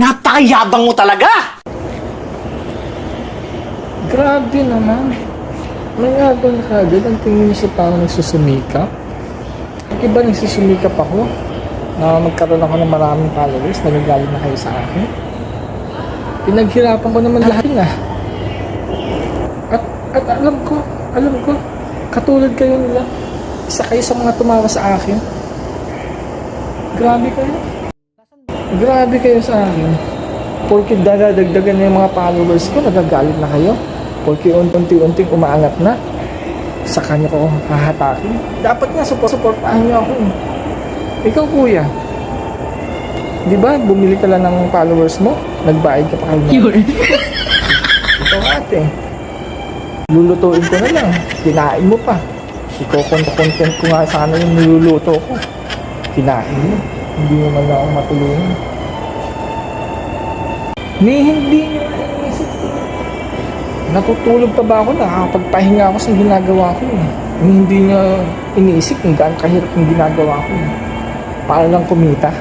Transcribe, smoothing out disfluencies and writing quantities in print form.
Napakayabang mo talaga! Grabe naman. May yabang na kagad ang tingin niyo sa tao nagsusumikap. Iba nagsusumikap ako na magkaroon ako ng maraming followers, nagagalit na kayo sa akin. Pinaghirapan ko naman lahat na. At alam ko, katulad kayo nila. Isa kayo sa mga tumawa sa akin. Grabe kayo sa akin. Porque dadagdagan na yung mga followers ko, nagagalit na kayo. Porque unti-unting umaangat na. Sa kanya ko hahatakin. Dapat nga supportahan niyo ako. Ikaw kuya, di ba bumili ka lang ng followers mo? Nagbayad ka pa kayo. Ikaw ate, lulutuin ko na lang. Kinain mo pa. Ikaw content ko nga sana yung niluluto ko. Kinain mo. Hindi mo man akong matulungan. Hindi nyo naisip. Natutulog pa ba ako? Nakakapagpahinga ako sa ginagawa ko. Hindi nyo iniisip kung gaano kahirap yung ginagawa ko. Para lang kumita.